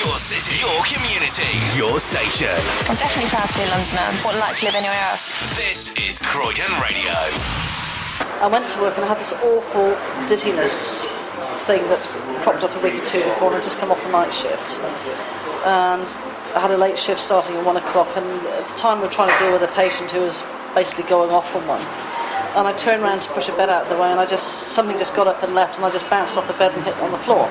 Your city, your community, your station. I'm definitely proud to be a Londoner. Wouldn't like to live anywhere else. This is Croydon Radio. I went to work and I had this awful dizziness thing that's cropped up a week or two before, and I'd just come off the night shift. And I had a late shift starting at 1 o'clock, and at the time we were trying to deal with a patient who was basically going off on one. And I turned around to push a bed out of the way, and something just got up and left, and I just bounced off the bed and hit on the floor.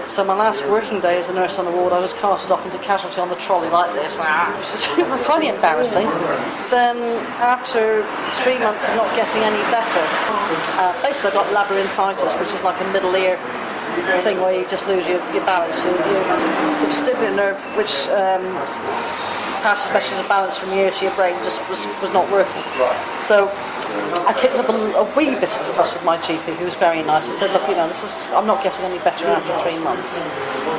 So my last working day as a nurse on the ward, I was carted off into casualty on the trolley like this. It was highly embarrassing. Then after 3 months of not getting any better, basically I got labyrinthitis, which is like a middle ear thing where you just lose your balance. The vestibular nerve, which passes messages of balance from your ear to your brain, just was not working. So I kicked up a wee bit of a fuss with my GP, who was very nice. I said, look, I'm not getting any better after 3 months.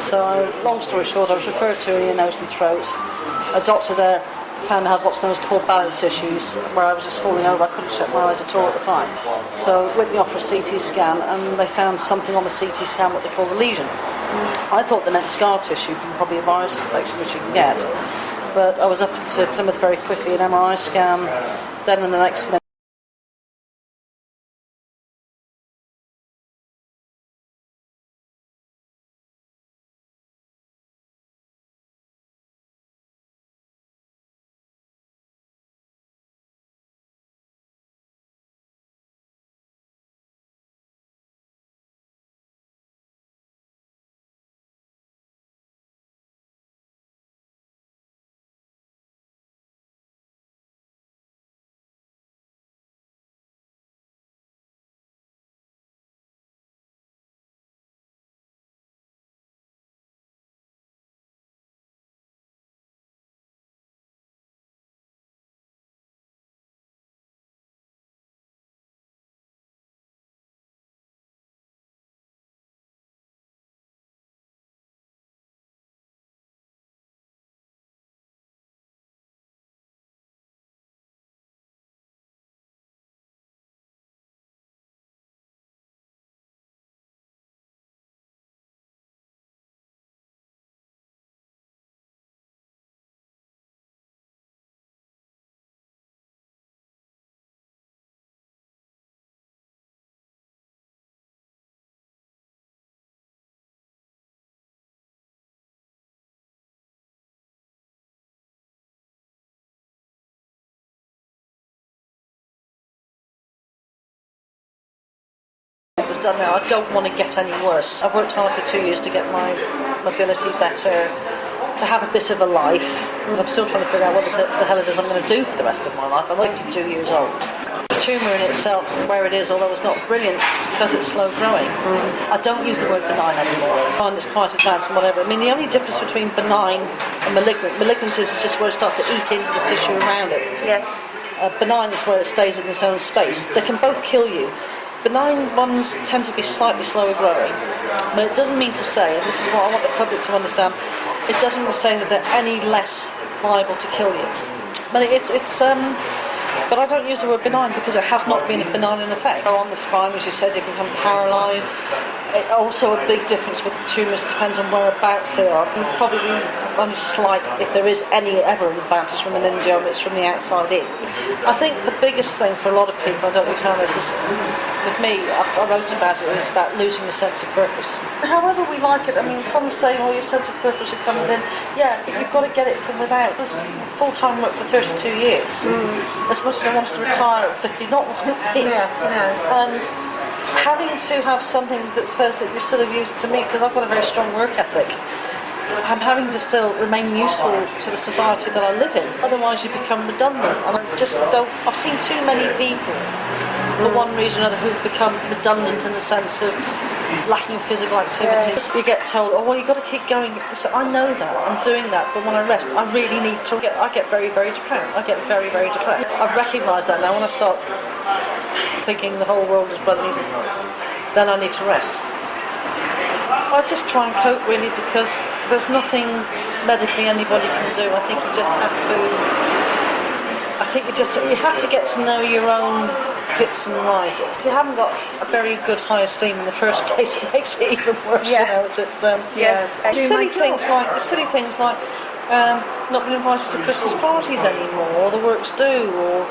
So long story short, I was referred to ear, nose and throat. A doctor there found I had what's known as core balance issues, where I was just falling over. I couldn't shut my eyes at all at the time. So whipped me off for a CT scan, and they found something on the CT scan, what they call a lesion. I thought they meant scar tissue from probably a virus infection, which you can get. But I was up to Plymouth very quickly, an MRI scan, then in the next minute. Done now. I don't want to get any worse. I've worked hard for 2 years to get my mobility better, to have a bit of a life. I'm still trying to figure out what the hell it is I'm going to do for the rest of my life. I'm 52 years old. The tumour in itself, where it is, although it's not brilliant because it's slow growing, I don't use the word benign anymore. I find it's quite advanced and whatever. I mean, the only difference between benign and malignant is just where it starts to eat into the tissue around it. Yeah. Benign is where it stays in its own space. They can both kill you. Benign ones tend to be slightly slower growing, but it doesn't mean to say, and this is what I want the public to understand, it doesn't mean to say that they're any less liable to kill you. But but I don't use the word benign because it has not been a benign in effect. On the spine, as you said, you become paralysed. Also a big difference with the tumours depends on whereabouts they are. Probably only slight, if there is ever an advantage from an angioma, it's from the outside in. I think the biggest thing for a lot of people, I don't know if you found this, is with me, I wrote about it was about losing your sense of purpose. However we like it, I mean, some say, oh, your sense of purpose will come within. Yeah, but you've got to get it from without. It was full-time work for 32 years. As much as I wanted to retire at 50, not like this. And having to have something that says that you're still of use to me, because I've got a very strong work ethic, I'm having to still remain useful to the society that I live in. Otherwise you become redundant, and I just don't. I've seen too many people, for one reason or another, who've become redundant in the sense of lacking physical activity. You get told, oh well, you've got to keep going. So I know that, I'm doing that, but when I rest, I really need to I get very, very depressed. I get very, very depressed. I've recognised that now. When I start thinking the whole world is blood and easy, then I need to rest. I just try and cope really, because there's nothing medically anybody can do. I think you just have to I think you have to get to know your own hits and rises. If you haven't got a very good high esteem in the first place, it makes it even worse. Yeah. You know, silly things like not being invited to Christmas parties anymore, or the works do, or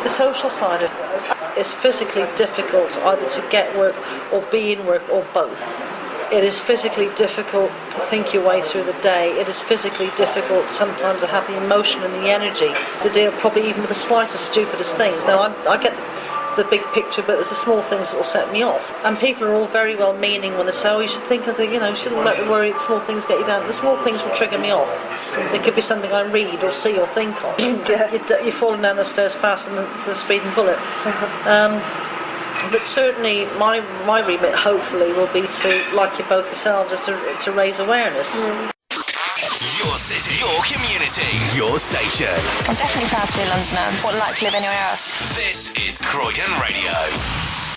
the social side of it. It's physically difficult either to get work or be in work or both. It is physically difficult to think your way through the day. It is physically difficult sometimes to have the emotion and the energy to deal probably even with the slightest, stupidest things. Now, I get the big picture, but it's the small things that will set me off. And people are all very well meaning when they say, oh, you should think of the, you shouldn't let the worry, the small things get you down. The small things will trigger me off. It could be something I read or see or think of. You're falling down the stairs faster than the speeding bullet. But certainly my remit, hopefully, will be to, like you both yourselves, is to raise awareness. Your city, your community, your station. I'm definitely proud to be a Londoner. What I'd like to live anywhere else. This is Croydon Radio.